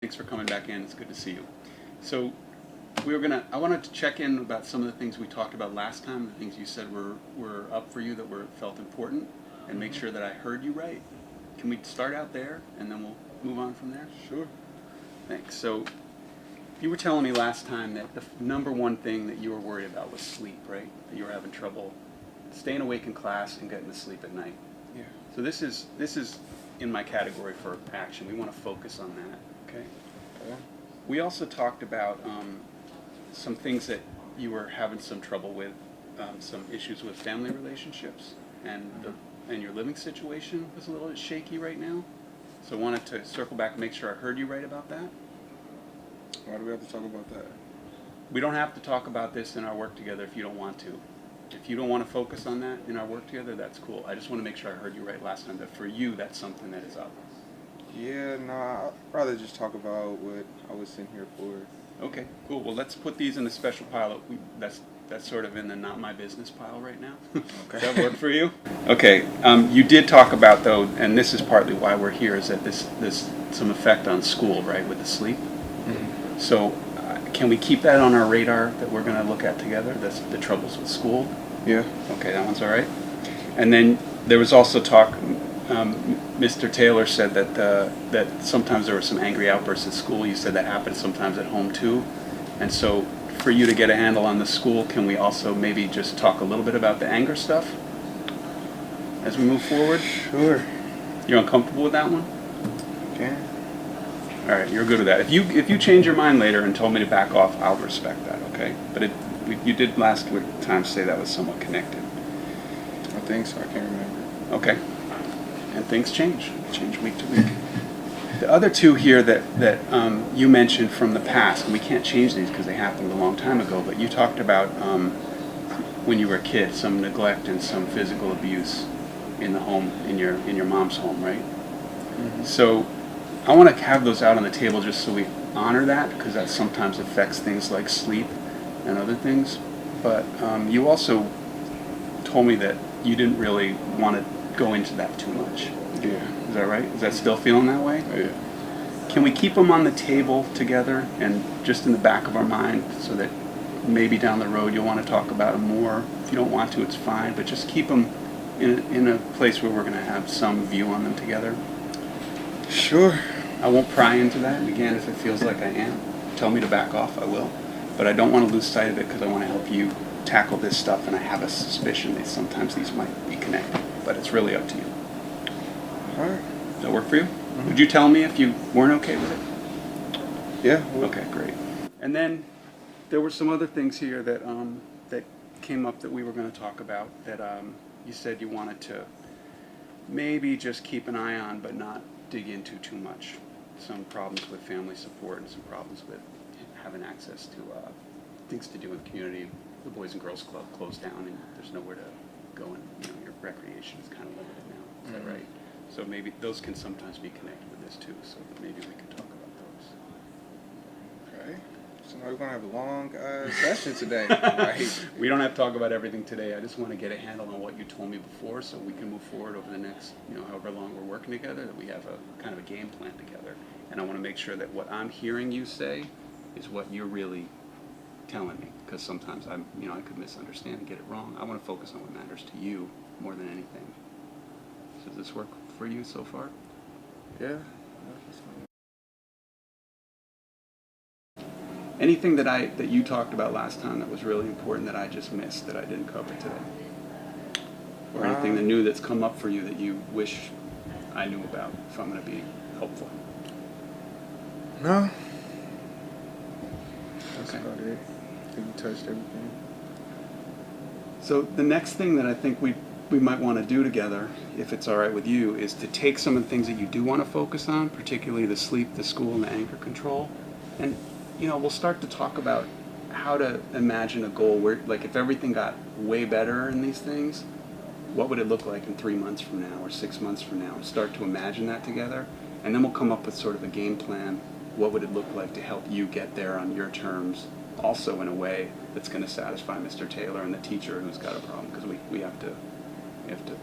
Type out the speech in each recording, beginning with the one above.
Thanks for coming back in. It's good to see you. So I wanted to check in about some of the things we talked about last time, the things you said were up for you that felt important, and make sure that I heard you right. Can we start out there, and then we'll move on from there? Sure. Thanks. So you were telling me last time that the number one thing that you were worried about was sleep, right? That you were having trouble staying awake in class and getting to sleep at night. Yeah. So this is in my category for action. We want to focus on that. Okay. Okay. We also talked about some things that you were having some trouble with, some issues with family relationships, and your living situation was a little bit shaky right now. So I wanted to circle back and make sure I heard you right about that. Why do we have to talk about that? We don't have to talk about this in our work together if you don't want to. If you don't want to focus on that in our work together, that's cool. I just want to make sure I heard you right last time, that for you, that's something that is up. Yeah, no, I'd rather just talk about what I was in here for. Okay, cool. Well, let's put these in a special pile. That's sort of in the not my business pile right now. Okay. Does that work for you? Okay. You did talk about, though, and this is partly why we're here, is that there's some effect on school, right, with the sleep. Mm-hmm. So can we keep that on our radar that we're going to look at together, the troubles with school? Yeah. Okay, that one's all right. And then there was also talk, Mr. Taylor said that sometimes there were some angry outbursts at school. You said that happened sometimes at home too. And so for you to get a handle on the school, can we also maybe just talk a little bit about the anger stuff as we move forward? Sure. You're uncomfortable with that one? Okay. All right, you're good with that. If you change your mind later and told me to back off, I'll respect that, okay? But you did last time say that was somewhat connected. I think so. I can't remember. Okay. And things change week to week. The other two here that you mentioned from the past, and we can't change these because they happened a long time ago, but you talked about when you were a kid, some neglect and some physical abuse in the home, in your mom's home, right? Mm-hmm. So I want to have those out on the table just so we honor that, because that sometimes affects things like sleep and other things. But you also told me that you didn't really want to go into that too much. Yeah. Is that right? Is that still feeling that way? Yeah. Can we keep them on the table together and just in the back of our mind so that maybe down the road you'll want to talk about them more? If you don't want to, it's fine, but just keep them in a place where we're going to have some view on them together. Sure. I won't pry into that. And again, if it feels like I am, tell me to back off, I will. But I don't want to lose sight of it because I want to help you tackle this stuff, and I have a suspicion that sometimes these might be connected, but it's really up to you. All right. Does that work for you? Mm-hmm. Would you tell me if you weren't okay with it? Yeah. Okay, great. And then there were some other things here that that came up that we were going to talk about that you said you wanted to maybe just keep an eye on but not dig into too much. Some problems with family support and some problems with having access to things to do in the community. The Boys and Girls Club closed down and there's nowhere to go, and your recreation is kind of limited now. Is that right? So maybe those can sometimes be connected with this too, so maybe we could talk about those. Okay. So now we're gonna have a long session today. Right. We don't have to talk about everything today. I just want to get a handle on what you told me before so we can move forward over the next, however long we're working together, that we have a kind of a game plan together. And I want to make sure that what I'm hearing you say is what you're really telling me, because sometimes I could misunderstand and get it wrong. I want to focus on what matters to you more than anything. So does this work for you so far? Yeah. Anything that you talked about last time that was really important that I just missed, that I didn't cover today? Or anything new that's come up for you that you wish I knew about, if I'm going to be helpful? No. That's Okay. about it. I think you touched everything. So the next thing that I think we might want to do together, if it's all right with you, is to take some of the things that you do want to focus on, particularly the sleep, the school, and the anger control, and we'll start to talk about how to imagine a goal where, like, if everything got way better in these things, what would it look like in 3 months from now or 6 months from now? Start to imagine that together, and then we'll come up with sort of a game plan. What would it look like to help you get there on your terms, also in a way that's going to satisfy Mr. Taylor and the teacher who's got a problem, because we have to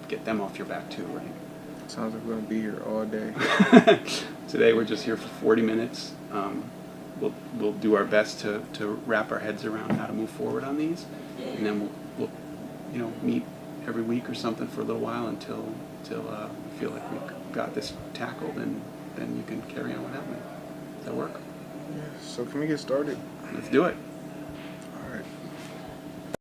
get them off your back too, right? Sounds like we're gonna be here all day. Today we're just here for 40 minutes. we'll do our best to wrap our heads around how to move forward on these, and then we'll meet every week or something for a little while until we feel like we've got this tackled, and then you can carry on without me. Does that work? So can we get started? Let's do it.